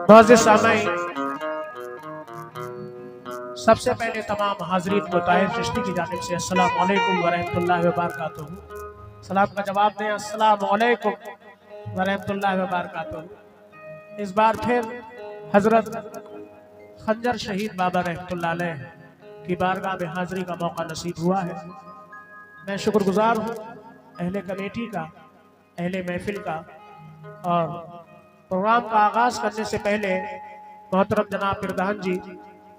मुअज़्ज़िज़ सामईन, सबसे पहले तमाम हाज़रीन को ताहिर चिश्ती की जानिब से अस्सलामु अलैकुम व रहमतुल्लाहि व बरकातुहू। सलाम का जवाब दें, अस्सलामु अलैकुम व रहमतुल्लाहि व बरकातुहू। इस बार फिर हजरत खंजर शहीद बाबा रहमतुल्लाह अलैह की बारगाह में हाज़िरी का मौका नसीब हुआ है। मैं शुक्रगुजार हूँ अहले कमेटी का, अहले महफिल का। और प्रोग्राम का आगाज करने से पहले मोहतरम जनाब प्रधान जी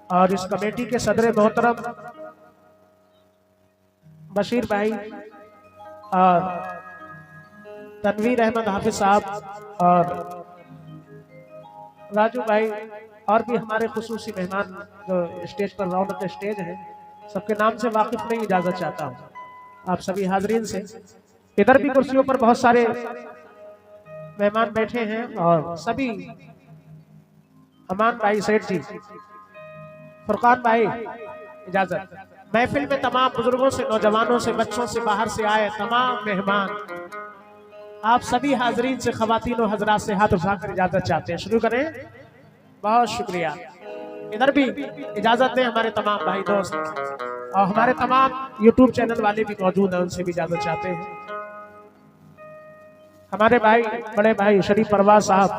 और इस कमेटी के सदर मोहतरम बशीर भाई और तनवीर अहमद हाफिज साहब और राजू भाई और भी हमारे खुसूसी मेहमान जो स्टेज पर रौनक स्टेज है, सबके नाम से वाकिफ नहीं, इजाजत चाहता हूँ आप सभी हाजरीन से। इधर भी कुर्सियों पर बहुत सारे मेहमान बैठे हैं और सभी अमान भाई, सेठ जी, फुरकान भाई, इजाजत। महफिल में तमाम बुजुर्गों से, नौजवानों से, बच्चों से, बाहर से आए तमाम मेहमान, आप सभी हाजरीन से, खवातीन और हजरात से हाथ उठाकर इजाजत चाहते हैं। शुरू करें। बहुत शुक्रिया। इधर भी इजाजत दें हमारे तमाम भाई दोस्त और हमारे तमाम यूट्यूब चैनल वाले भी मौजूद हैं, उनसे भी इजाजत चाहते हैं। हमारे भाई, बड़े भाई शरीफ परवाज साहब,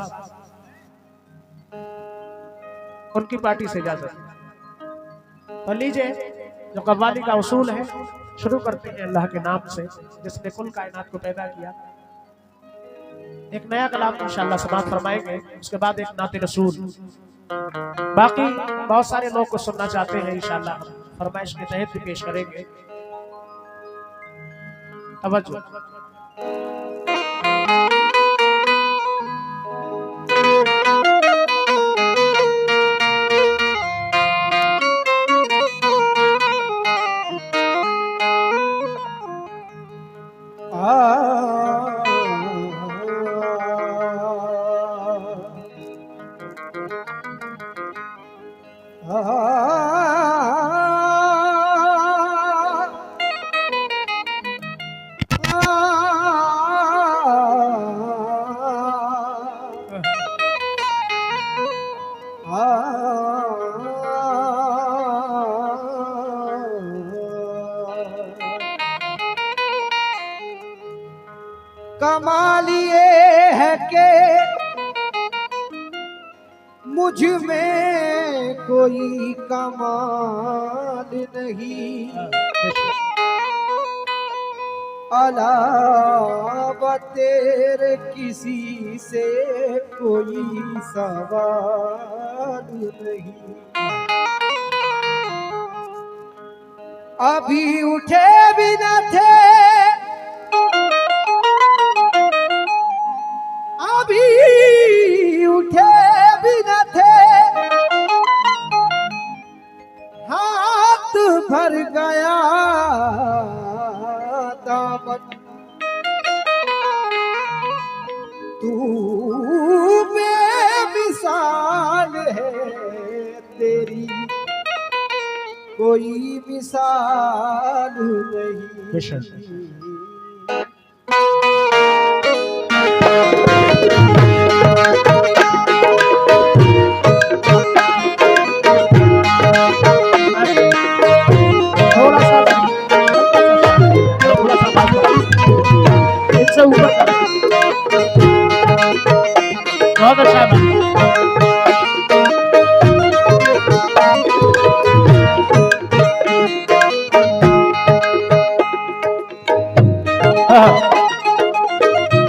उनकी पार्टी से इजाजत। तो लीजिए, जो कव्वाली का उसूल है, शुरू करते हैं अल्लाह के नाम से जिसने कुल कायनात को पैदा किया। एक नया कलाम इंशाअल्लाह समाअत फरमाएंगे, उसके बाद एक नाते रसूल। बाकी बहुत सारे लोग को सुनना चाहते हैं, इंशाअल्लाह फरमाइश के तहत भी पेश करेंगे। तवज्जो। कमाल ये है कि मुझ में कोई कमाल नहीं, अलावा तेरे किसी से कोई सवाल नहीं। अभी उठे भी न थे, अभी उठे भी न थे, हाथ भर गया दामन। तू बेमिसाल है, तेरी कोई मिसाल नहीं। बहुत अच्छा है।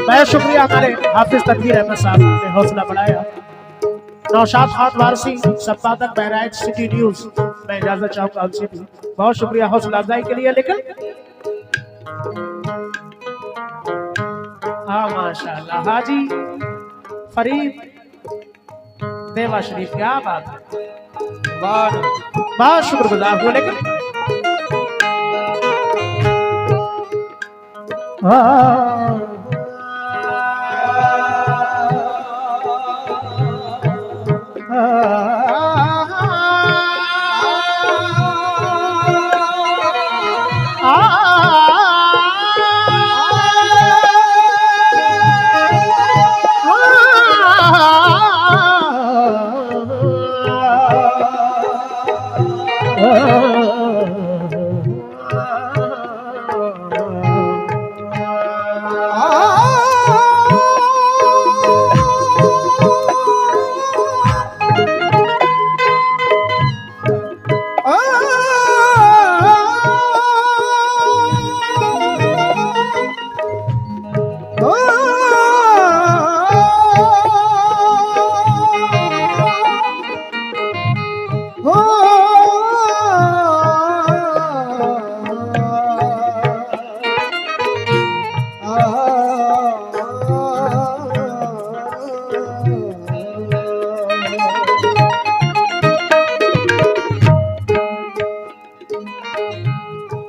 मैं शुक्रिया हमारे हाफिज तकबीर अहमद साहब ने हौसला बढ़ाया। नौशाद खान वारसी संपादक बहराइच सिटी न्यूज, मैं इजाजत चाहूंगा उनसे भी बहुत शुक्रिया हौसला अफजाई के लिए। लेकिन हाँ माशाल्लाह हाजी फरीद देवा शरीफ, क्या बात है, बहुत शुक्रगुजार हूँ। लेकिन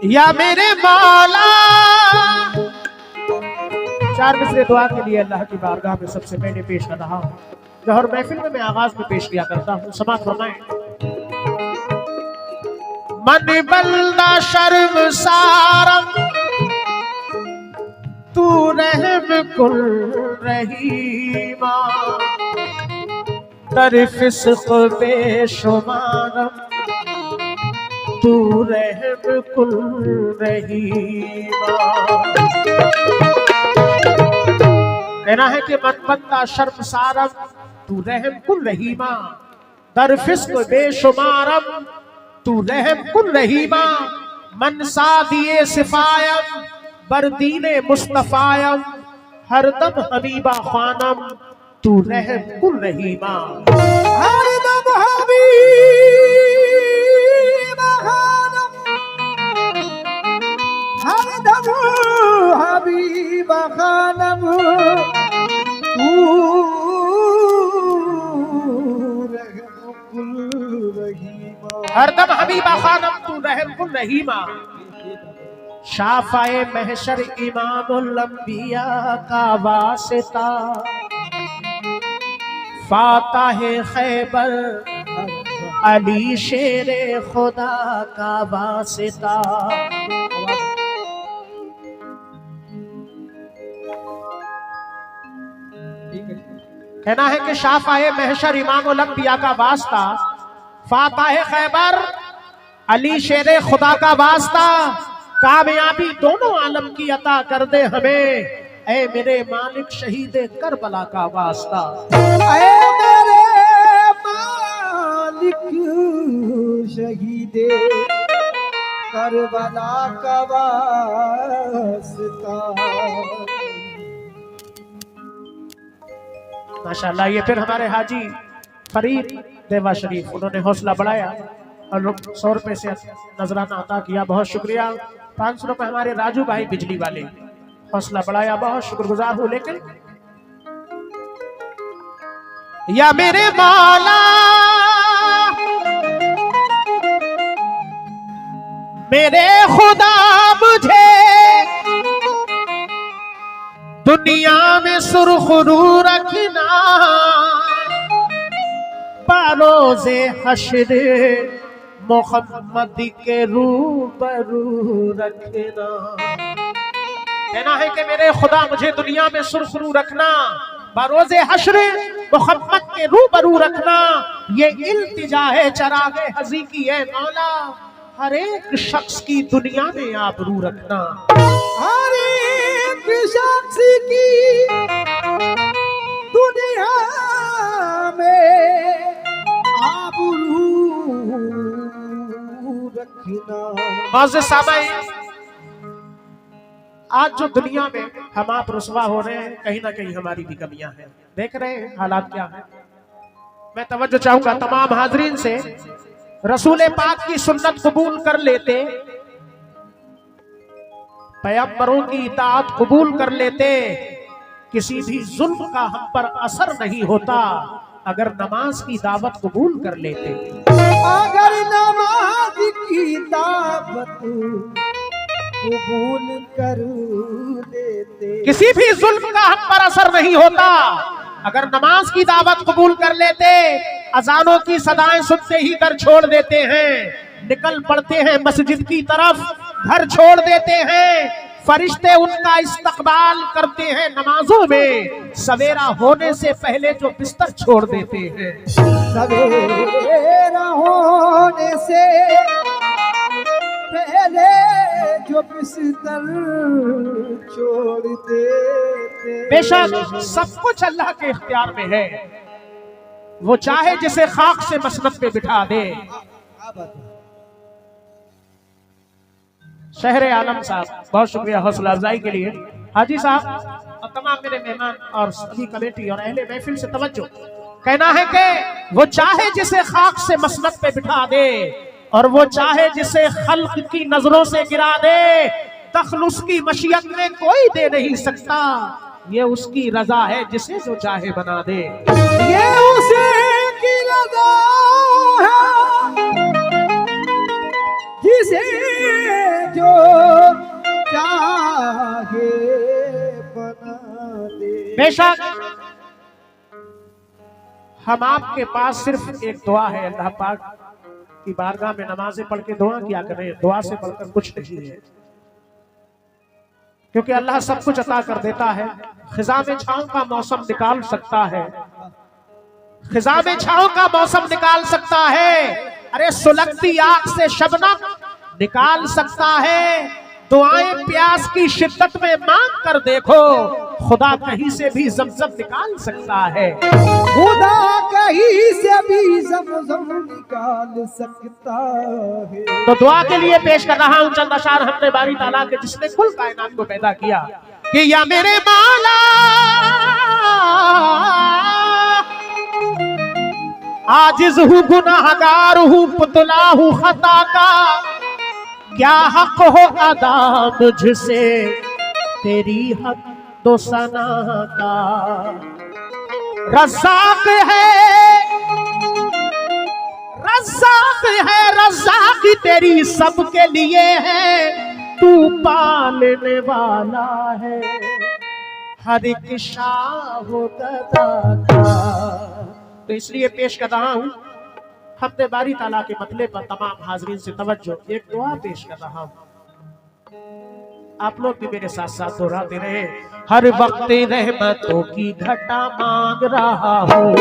या मेरे मौला, चार मिसरे दुआ के लिए अल्लाह की बारगाह में सबसे पहले पेश कर रहा हूँ, जो हर महफिल में मैं आगाज में पेश किया करता हूँ। समाअत फरमाएं। मन बल्दा शर्मसारम तू रहम कुल रहीमा, दर फिस्क बेशुमारम तू रहम कुल रहीमा। कहना है कि मन बंदा शर्मसारम तू रहम कुल रहीमा, दर फिस्क बेशुमारम तू रहम कुल रहीमा। मन सादिए सिफायम बरदीने मुस्तफायम, हरदम हबीबा खानम तू रहम कुल रहीमा। हरदम हबीबा खानम, हरदम हबीबा खानम तू रहम कुल रहीमा। हरदम हबीबा खानम तू रहम कुल रहीमा। शाफाए महशर इमामुल अंबिया का वासिता, फाताहे खैबर अली शेरे खुदा का वासिता। कहना है कि शाफाए महशर इमामुल अंबिया का वास्ता, फाताहे खैबर अली शेरे खुदा का वास्ता, कामयाबी दोनों आलम की अता कर दे हमें ऐ मेरे मालिक शहीद करबला का वास्ता, ऐ मेरे मालिक शहीदे करबला का वास्ता। माशाल्लाह। ये फिर हमारे हाजी फरीद देवा शरीफ, उन्होंने हौसला बढ़ाया और 100 रुपए से नजराना अता किया, बहुत शुक्रिया। 500 रुपए हमारे राजू भाई बिजली वाले, हौसला बढ़ाया, बहुत शुक्रगुजार हूँ। लेकिन या मेरे मौला मेरे खुदा मुझे दुनिया में सुरखरू रखना, बरोज़े हश्र मोहम्मद के रूबरू रखना। कहना है कि मेरे खुदा मुझे दुनिया में सुरखरू रखना, बरोज़े हश्र मोहम्मद के रूबरू रखना। ये इल्तिजा है चरागे हज़ी की, है मौला हर एक शख्स की दुनिया में आबरू रखना। हर एक शख्स की दुनिया में आबरू रखना। मौज़े सामाईन, आज जो दुनिया में हम आप रुसवा हो रहे हैं, कहीं ना कहीं हमारी भी कमियां हैं। देख रहे हैं हालात क्या है। मैं तवज्जो चाहूंगा तमाम हाजरीन से, रसूल पाक की सुन्नत कबूल कर लेते, पैगंबरों की इताअत कबूल कर लेते, किसी भी जुल्म का हम पर असर नहीं होता अगर नमाज की दावत कबूल कर लेते। अगर नमाज की दावत कबूल कर लेते, किसी भी जुल्म का हम पर असर नहीं होता अगर नमाज की दावत कबूल कर लेते। अजानों की सदाएं सुनते ही घर छोड़ देते हैं, निकल पड़ते हैं मस्जिद की तरफ, घर छोड़ देते हैं। फरिश्ते उनका इस्तकबाल करते हैं नमाजों में, सवेरा होने से पहले जो बिस्तर छोड़ देते हैं। सवेरा होने से पहले जो बिस्तर छोड़ देते। बेशक सब कुछ अल्लाह के इख्तियार में है, वो चाहे जिसे खाक से मसनद पे बिठा दे। शहर आलम साहब, बहुत शुक्रिया हौसला अफजाई के लिए। हाजी साहब और तमाम मेरे मेहमान और सभी कमेटी और अहले महफिल से तवज्जो। कहना है कि वो चाहे जिसे खाक से मसनद पे बिठा दे और वो चाहे जिसे खल्क की नजरों से गिरा दे, दखल उसकी मशीयत में कोई दे नहीं सकता। ये उसकी रजा है जिसे जो चाहे बना दे। ये उसकी रजा है जिसे जो चाहे बना दे। बेशक हम आपके पास सिर्फ एक दुआ है, अल्लाह पाक की बारगाह में नमाजें पढ़ के दुआ किया करें। दुआ से बढ़कर कुछ नहीं है, क्योंकि अल्लाह सब कुछ अता कर देता है। खिजा में छांव का मौसम निकाल सकता है, खिजा में छांव का मौसम निकाल सकता है। अरे सुलगती आग से शबनम निकाल सकता है। दुआएं प्यास की शिद्दत में मांग कर देखो, खुदा कहीं से भी ज़मज़म निकाल सकता है। खुदा कहीं से भी ज़मज़म निकाल सकता है। तो दुआ के लिए पेश कर रहा हूं चंद अशार हमने बारी ताला के, जिसने कुल कायनात को पैदा किया, कि या मेरे मौला आजिज हूँ, गुनाहगार हूँ, पुतला हूँ खता का, क्या हक हो अदा मुझसे तेरी हक तो सना का। रज़्ज़ाक़ है, रज़्ज़ाक़ है, रज़्ज़ाक़ तेरी सबके लिए है, तू पालने वाला है हर एक शाह गदा का। तो इसलिए पेश कर रहा हूं हमने बारी ताला के मतले पर तमाम हाजरीन से तवज्जो। एक दुआ पेश कर रहा हूं, आप लोग भी मेरे साथ साथ दोहराते रहे। हर वक्त रहमतों की घटा मांग रहा हूँ,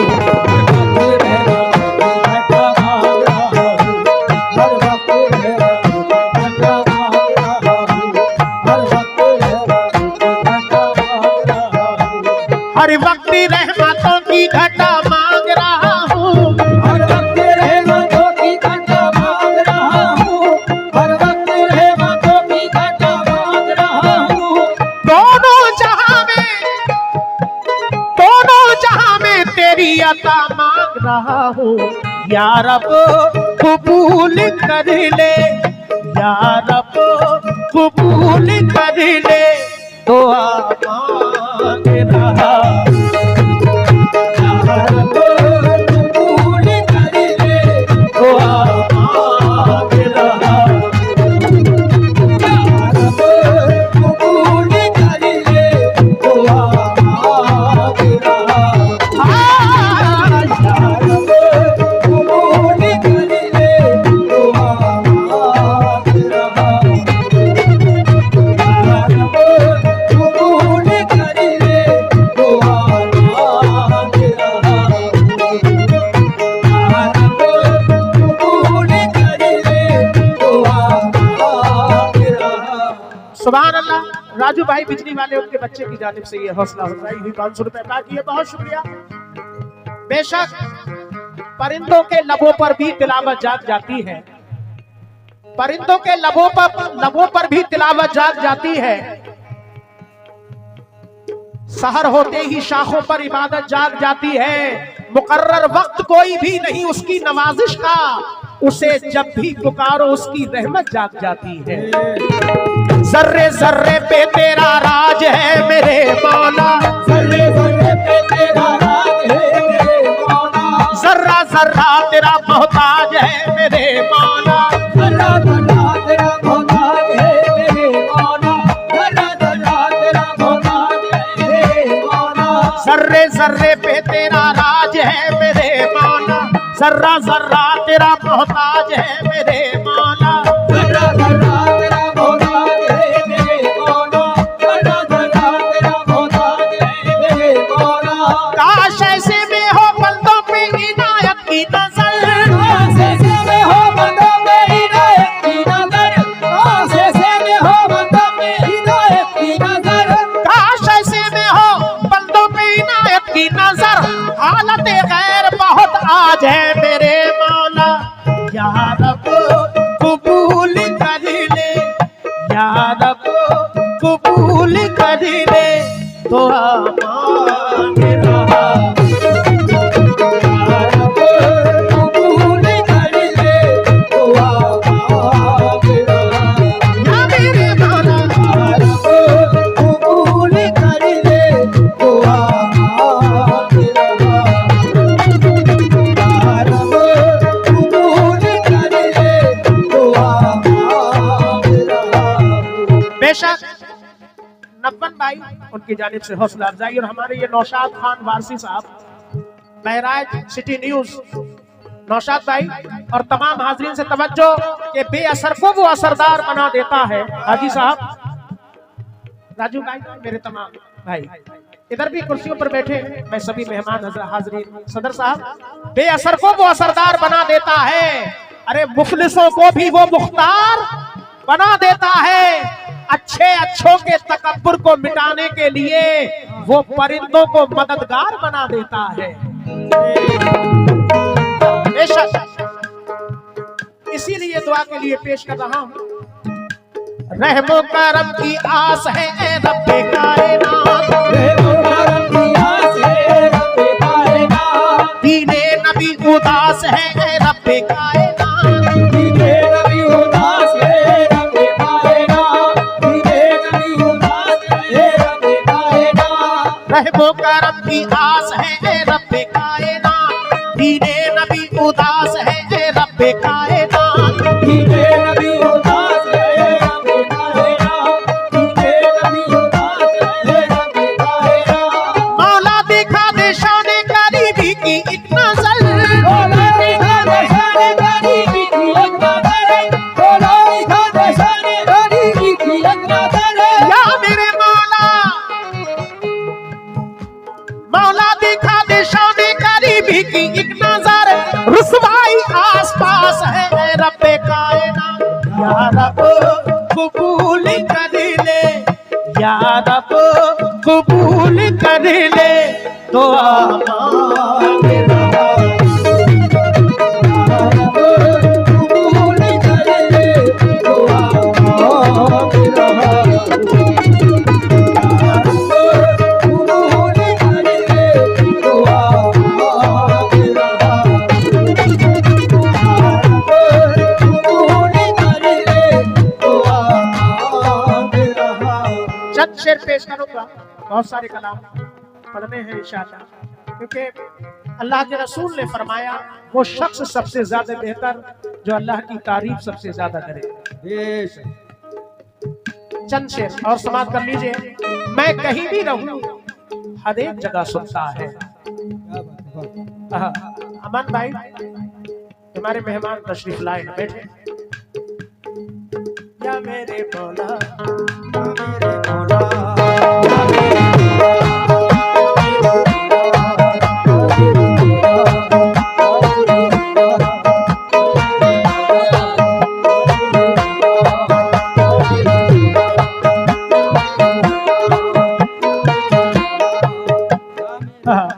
हर वक्त रहमतों की घटा मांग रहा हूँ, हर वक्त रहमतों की घटा मांग रहा हूँ, हर वक्त रहमतों की घटा मांग रहा हूँ। दोनों जहां में तेरी अता मांग रहा हूँ। या रब कबूल कर ले, या रब कबूल कर ले, दुआ मांग रहा। या रब कबूल कर ले, दुआ मांग रहा। या रब कबूल कर ले, दुआ मांग रहा। या रब कबूल कर ले, दुआ मांग रहा। या रब कबूल कर ले, दुआ मांग रहा। या रब कबूल कर ले, दुआ मांग रहा। सुभान अल्लाह। राजू भाई बिजली वाले उनके बच्चे की जानिब से ये हौसला अफजाई हुई 500 रुपए अदा किए, बहुत शुक्रिया। बेशक परिंदों के लबों पर भी तिलावत जाग जाती है, परिंदों के लबों पर भी तिलावत जाग जाती है। सहर होते ही शाखों पर इबादत जाग जाती है। मुकर्रर वक्त कोई भी नहीं उसकी नवाजिश का, उसे जब भी पुकारो उसकी रहमत जाग जाती है। जर्रे जर्रे पे तेरा राज है मेरे मौला, जर्रे जर्रे पे तेरा राज है मेरे मौला। जर्रा जर्रा तेरा मोहताज है मेरे मौला। जर्रा जर्रा तेरा मोहताज है मेरे मौला। जर्रा जर्रा तेरा मोहताज है मेरे मौला। जर्रे जर्रे पे तेरा राज है मेरे मौला, जर्रा जर्रा तेरा मोहताज है मेरे मौला। जर्रा जर्रा तेरा मोहताज है मेरे मौला। जर्रा जर्रा तेरा मोहताज है मेरे मौला। काश ऐसे में हो बंदों पे इनायत की नजर, काश ऐसे में हो बंदों पे इनायत की नजर। काश ऐसे में हो बंदों पे इनायत की नजर। काश ऐसे में हो बंदों पे इनायत की नजर। हालत गैर बहुत आज है मेरे मौला। या रब कबूल कर ले, या रब कबूल कर ले, दुआ मांग रहा। या रब कबूल कर ले, दुआ मांग रहा। या मेरे मौला। या रब कबूल कर ले, दुआ मांग रहा। या रब कबूल कर ले, दुआ मांग रहा। बेशक नब्बन भाई उनकी जानिब से हौसला अफजाई, और हमारे ये नौशाद खान वारसी साहब, बहराइच सिटी न्यूज, नौशाद भाई और तमाम हाजरीन से तवज्जो कि बेअसर को वो असरदार बना देता है। हाजी साहब, राजू भाई, मेरे तमाम भाई इधर भी कुर्सियों पर बैठे, मैं सभी मेहमान हाजरीन, सदर साहब, बेअसर को वो असरदार बना देता है। अरे मुखलिसों को भी वो मुख्तार बना देता है। अच्छे अच्छों के तकब्बुर को मिटाने के लिए वो परिंदों को मददगार बना देता है। बेशक इसीलिए दुआ के लिए पेश कर रहा हूं। रहमो करम की आस है ए रब्बे कायनात, रहमो करम की आस है रब्बे कायनात। दीने नबी उदास है ए रब्बे कायनात, दीने नबी उदास है रब्बे कायनात। दीने नबी उदास है रब्बे कायनात। रहमो करम की आस है ए रब्बे कायनात, दीने नबी उदास है ए रब्बे कायनात। दीने नबी उदास है रब्बे कायनात। दीने नबी उदास है रब्बे कायनात। मौला दिखा दे शान गरीबी की एक नजर, मौला दिखा दे शान गरीबी की एक नजर। मौला दिखा दे शान गरीबी की एक नजर। या मेरे मौला, मौला दिखा दे शान गरीबी की एक नजर। रुसवाई आस पास है ए रब्बे कायनात। या रब कबूल कर ले, या रब कबूल कर ले, दुआ मांग रहा कबूल कर ले दुआ मांग रहा कबूल कर ले दुआ मांग रहा कबूल कर ले दुआ मांग रहा। चंद शेर पेश करूंगा, बहुत सारे कलाम पढ़ने हैं इंशाअल्लाह, क्योंकि अल्लाह के रसूल ने फरमाया वो शख्स सबसे ज्यादा बेहतर जो अल्लाह की तारीफ सबसे ज्यादा करे। चंद शेर और समाप्त कर लीजिए। मैं कहीं भी रहूं हर एक जगह सुनता है। अमन भाई हमारे मेहमान तशरीफ लाए हैं, बैठे। या मेरे मौला मेरे मौला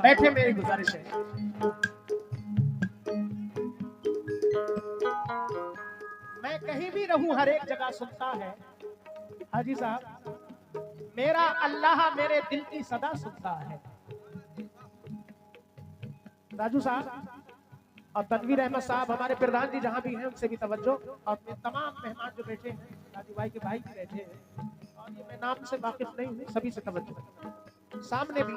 बैठे, मेरी गुजारिश है। मैं कहीं भी रहूं हर एक जगह सुनता है। हाजी साहब, मेरा अल्लाह मेरे दिल की सदा सुनता है। राजू साहब और तनवीर अहमद साहब हमारे प्रधान जी जहां भी हैं उनसे भी तवज्जो, और तमाम मेहमान जो बैठे हैं, राजू भाई के भाई भी बैठे हैं, और ये मैं नाम से वाकिफ नहीं हूं, सभी से तवज्जो। सामने भी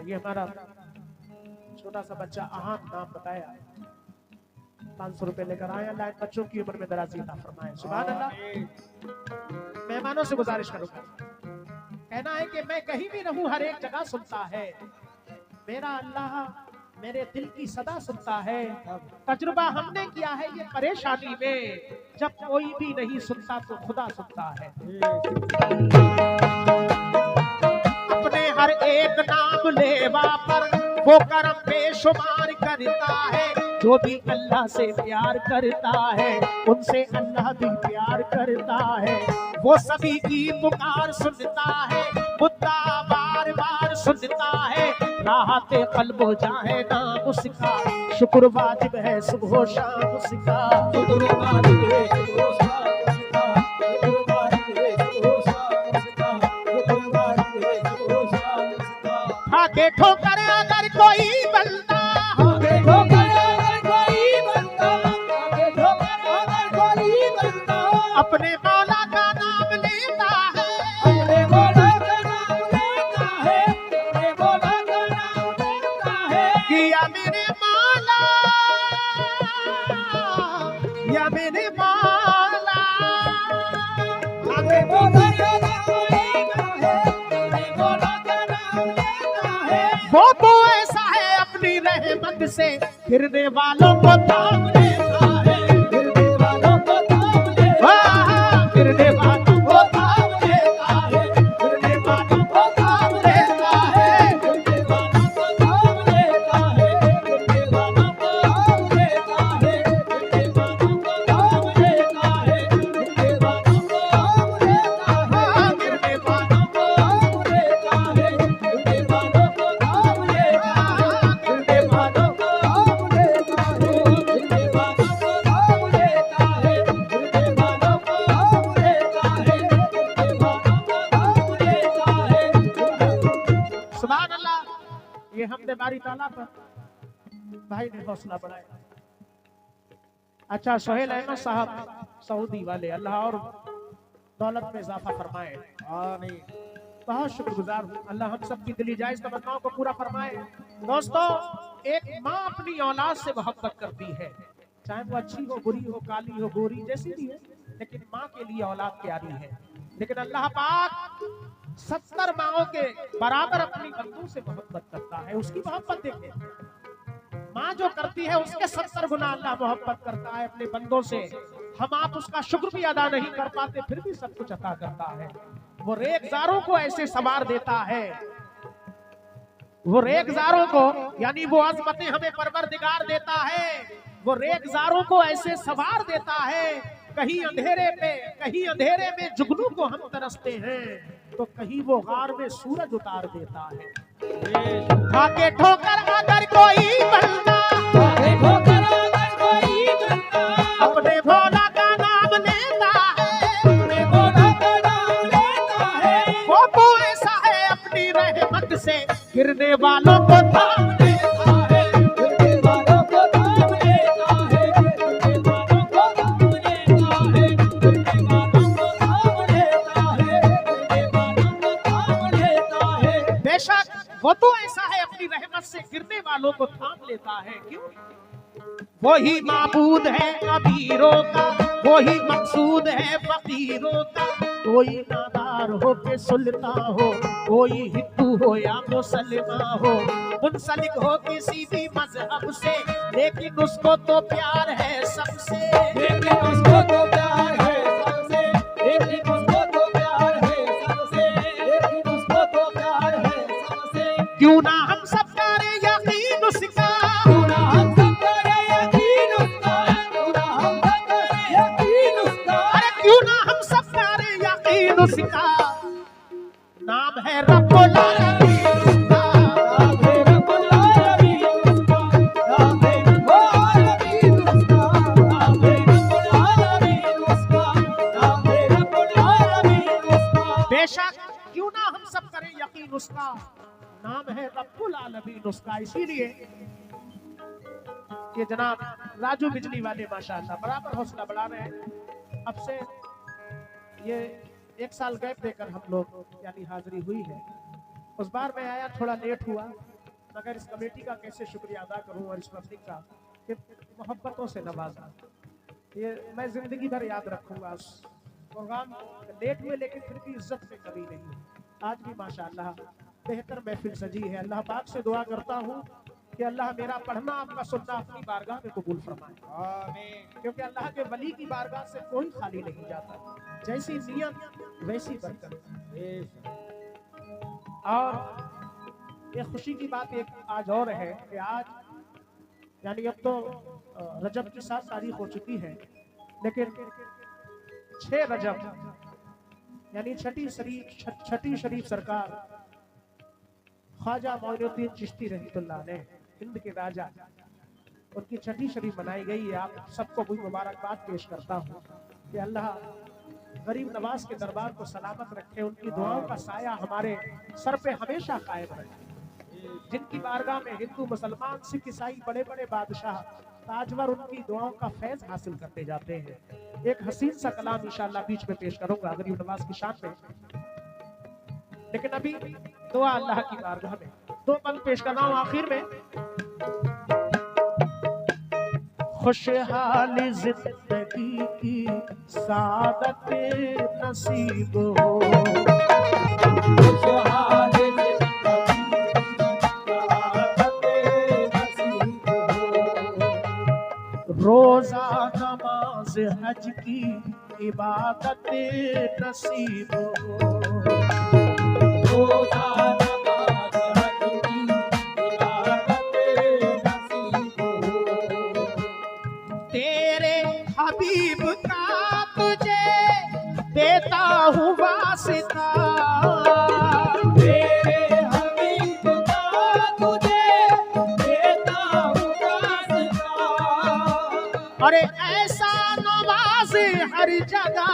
ये हमारा छोटा सा बच्चा अहान नाम बताया, 500 रुपए लेकर आया। अल्लाह बच्चों की उम्र में दराजी अता फरमाए। सुभान अल्लाह। मेहमानों से गुजारिश करूंगा, कहना है कि मैं कहीं भी रहूं हर एक जगह सुनता है। मेरा अल्लाह मेरे दिल की सदा सुनता है। तजुर्बा हमने किया है ये परेशानी में, जब कोई भी नहीं सुनता तो खुदा सुनता है। अपने हर एक नाम लेवा पर वो करम बेशुमार करता है। जो भी अल्लाह से प्यार करता है उनसे अल्लाह भी प्यार करता है। वो सभी की पुकार सुनता है, मुद्दा बार बार सुनता है। राहते कल्बो जाए नाम उसका, शुक्र वाजिब है सुबह शाम उसका। शुक्र वाजिब है सुबह शाम उसका, शुक्र वाजिब है सुबह शाम उसका, शुक्र वाजिब है सुबह शाम उसका। आगे ठोकर अगर कोई बंदा, आगे ठोकर अगर कोई बंदा, आगे ठोकर अगर कोई बंदा अपने मौला का नाम लेता है, अपने मौला का नाम लेता है, अपने मौला का नाम लेता है। या मेरे मौला, या मेरे मौला, अपने मौला का नाम लेता है, अपने मौला का नाम लेता है। वो तो ऐसा है अपनी रहमत से फिरने वालों को थाम लेता है। फिरने वालों को थाम लेता है, फिरने वालों को थाम लेता है, फिरने वालों को थाम लेता है। फिरने वालों को थाम लेता है, फिरने वालों को थाम लेता है, फिरने वालों को थाम लेता है, फिरने वालों को थाम लेता है, फिरने वालों को थाम लेता है, फिरने वालों को थाम लेता है, फिरने वालों को थाम लेता है, फिरने वालों को थाम लेता है, फिरने वालों को थाम लेता है, फिरने वालों को थाम लेता है। सुभान अल्लाह। ये हमने बारी ताला पर भाई ने हौसला बढ़ाया। अच्छा, सोहेल अहमद साहब सऊदी वाले, अल्लाह और दौलत में इजाफा फरमाए। आमीन। बहुत शुक्रगुजार हूँ, अल्लाह हम सब की दिली जायज तमन्नाओं को पूरा फरमाए। दोस्तों, एक माँ अपनी औलाद से मोहब्बत करती है, चाहे वो अच्छी हो, बुरी हो, काली हो, गोरी, जैसी भी है, लेकिन माँ के लिए औलाद प्यारी है। लेकिन अल्लाह पाक 70 माओं के बराबर अपनी बंदों से मोहब्बत करता है। उसकी मोहब्बत देखें, माँ जो करती है उसके 70 गुना अल्लाह मोहब्बत करता है अपने बंदों से। हम आप उसका शुक्र भी अदा नहीं कर पाते, फिर भी सब कुछ अता करता है। वो रेगजारों को ऐसे संवार देता है, वो रेगजारों को, यानी वो अज़मतें हमें परवरदिगार देता है। वो रेगजारों को ऐसे संवार देता है, कहीं अंधेरे पे, कहीं अंधेरे में जुगनू को हम तरसते हैं, तो कहीं वो गार में सूरज उतार देता है। खाके ठोकर अगर कोई बंदा अपने भोला का नाम लेता है, वो तो ऐसा है अपनी रहमत से गिरने वालों को थाम लेता है। बेशक वो तो ऐसा है अपनी रहमत से गिरने वालों को थाम लेता है। क्यों? वही माबूद है अमीरों का, वही मकसूद है फकीरों का। कोई नादार हो के सुलता हो, कोई हिंदू हो या मुसलमान हो, मुंसलिक हो किसी भी मजहब से, लेकिन उसको तो प्यार है सबसे। लेकिन उसको तो प्यार है सबसे, लेकिन उसको तो प्यार है सबसे, लेकिन उसको तो प्यार है सबसे। क्यों ना हम सब करे यकीन उसका, क्यों ना हम सब करे यकीन उसका, क्यों ना हम सब करे यकीन उसका। अरे क्यों ना हम सब करे यकीन उसका। नाम है रब्बुल आलमीन उसका, नाम है रब्बुल आलमीन उसका, नाम है रब्बुल आलमीन उसका, नाम है रब्बुल आलमीन उसका, नाम है रब्बुल आलमीन उसका। बेशक क्यों ना हम सब करें यकीन उसका, नाम है रब्बुल आलमीन उसका। इसीलिए कि जनाब राजू बिजली वाले माशाअल्लाह बराबर हौसला बढ़ा रहे हैं। अब से ये 1 साल गैप देकर हम लोग यानी हाजिरी हुई है। उस बार मैं आया थोड़ा लेट हुआ, मगर इस कमेटी का कैसे शुक्रिया अदा करूं और इस पब्लिक का कि मोहब्बतों से नवाजा। ये मैं जिंदगी भर याद रखूंगा। उस प्रोग्राम लेट हुए लेकिन फिर भी इज्जत में कमी नहीं। आज भी माशाअल्लाह बेहतर महफिल सजी है। अल्लाह पाक से दुआ करता हूँ कि अल्लाह मेरा पढ़ना आपका सुनना अपनी बारगाह में कबूल फरमाए। आमीन। क्योंकि अल्लाह के वली की बारगाह से कोई खाली नहीं जाता। जैसी नियत वैसी बरकत। और ये खुशी की बात एक आज और है कि आज यानी अब तो रजब की 7 तारीख हो चुकी है, लेकिन 6 रजब यानी छठी शरीफ सरकार ख्वाजा मोइनुद्दीन चिश्ती रहमतुल्लाह अलैह, हिंद के राजा, उनकी छठी शरीफ मनाई गई है। आप सबको भी मुबारकबाद पेश करता हूँ कि अल्लाह गरीब नवाज के दरबार को सलामत रखे, उनकी दुआओं का साया हमारे सर पे हमेशा कायम रहे। जिनकी बारगाह में हिंदू मुसलमान सिख ईसाई बड़े बड़े बादशाह ताजवर उनकी दुआओं का फैज हासिल करते जाते हैं। एक हसीन सा कलाम इंशाअल्लाह बीच में पेश करूंगा गरीब नवाज की शान में, लेकिन अभी दुआ अल्लाह की बारगाह में 2 पल पेश कर रहा हूं आखिर में। खुशहाल जिंदगी की सादत नसीब हो, खुशहाल जिंदगी की सादत नसीब हो। रोजा नमाज हज की इबादत नसीब हो। रोजा नमाज हज की इबादत नसीब हो। तेरे हबीब का तुझे देता हूँ वास्ता, तेरे हबीब का तुझे देता हूँ वास्ता। अरे ऐसा नवाज हर जगह,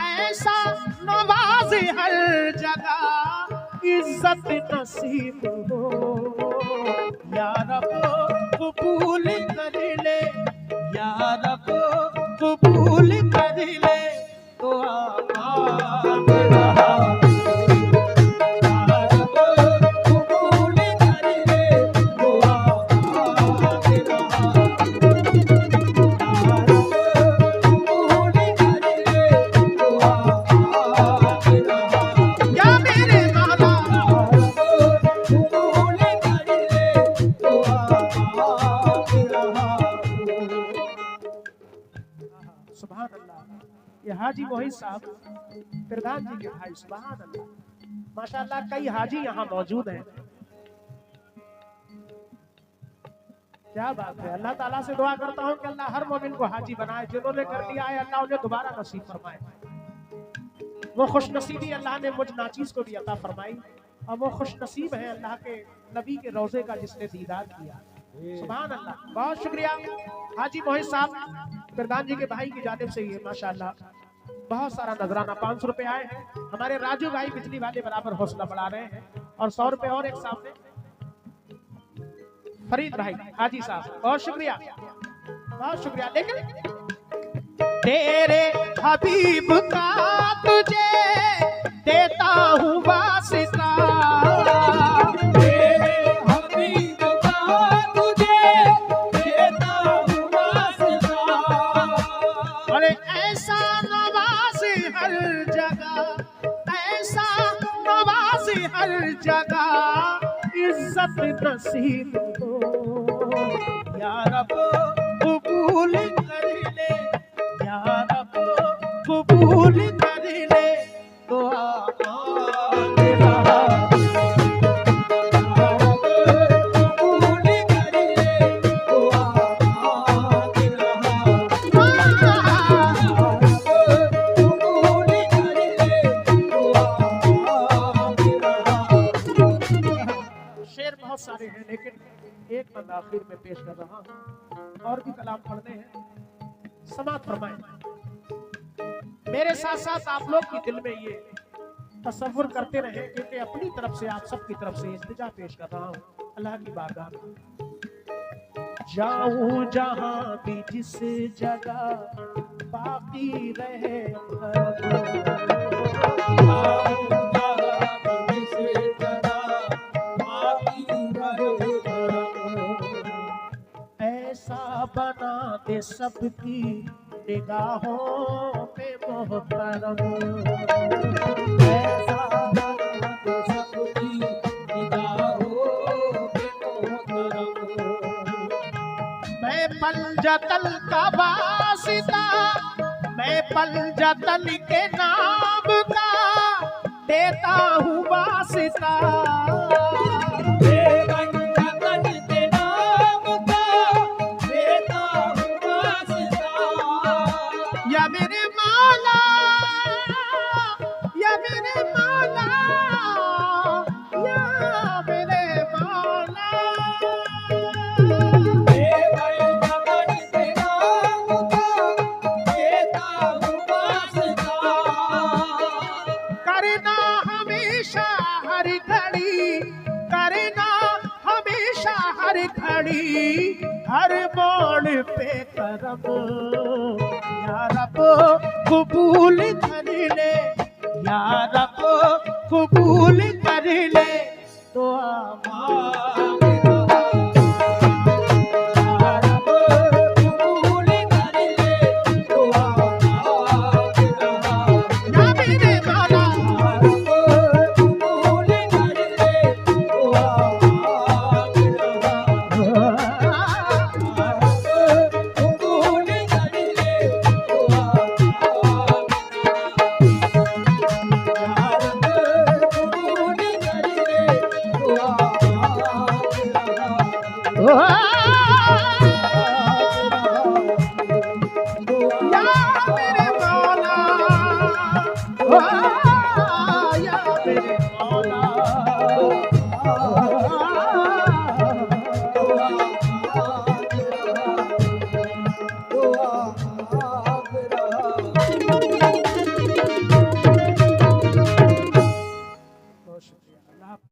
ऐसा नवाज हर जगह इज्जत नसीब हो। या रब कबूल कर ले, या रब कबूल कर ले दुआ मांग रहा। या रब कबूल कर ले दुआ मांग रहा। या रब कबूल कर ले दुआ मांग रहा। या मेरे मौला या रब कबूल कर ले दुआ मांग रहा। सुभान अल्लाह। ये हाजी मोहित साहब प्रधान जी के भाई, सुभान अल्लाह माशाअल्लाह। कई हाजी यहाँ मौजूद हैं। क्या बात है। अल्लाह ताला से दुआ करता हूँ कि अल्लाह हर मोमिन को हाजी बनाए। जिन्होंने कर लिया है अल्लाह उन्हें दोबारा नसीब फरमाए। वो खुशनसीबी अल्लाह ने मुझ नाचीज को भी अता फरमाई, और वो खुशनसीब है अल्लाह के नबी के रोजे का जिसने दीदार किया। सुभान अल्लाह। बहुत शुक्रिया हाजी मोहित साहब प्रधान जी के भाई की जानिब से ये माशाअल्लाह बहुत सारा नजराना 500 रुपए आए हैं। हमारे राजू भाई बिजली वाले बराबर हौसला बढ़ा रहे हैं, और 100 रुपए और एक सामने फरीद भाई हाजी साहब, बहुत शुक्रिया बहुत शुक्रिया। लेकिन तेरे हबीब का तुझे देता हूँ वास्ता, तेरे हबीब का तुझे देता हूँ वास्ता। अरे ऐसा नवाज़े हर जगह, ऐसा नवाज़े हर जगह, इज्जत नसीब हो या रब कबूल कर ले, या रब कबूल कर ले दुआ तेरा। कबूल कर ले दुआ तेरा, कबूल कर ले दुआ तेरा। शेर बहुत सारे हैं, लेकिन एक बंदा आखिर में पेश कर रहा हूं, और भी कलाम पढ़ने हैं। समात फरमाएं। मेरे साथ साथ आप लोग की दिल में ये तसव्वुर करते रहे, क्योंकि अपनी तरफ से आप सबकी तरफ से इल्तिजा पेश कर रहा हूं अल्लाह की बारगाह में। जाऊं जहां भी जिस जगह बाकी रहे ऐसा बना दे सबकी निगाहों पे मोहतरम, ऐसा बना दे सबकी निगाहों पे मोहतरम। मैं पंजतल का वासिता, मैं पंजतल के नाम का देता हूँ वासिता। या मेरे मौला, या मेरे मौला, या मेरे मौला। करना हमेशा हर घड़ी, करना हमेशा हर घड़ी, हर मोड़ पे करम, या रब कबूल कर ले, या रब कबूल कर ले दुआ।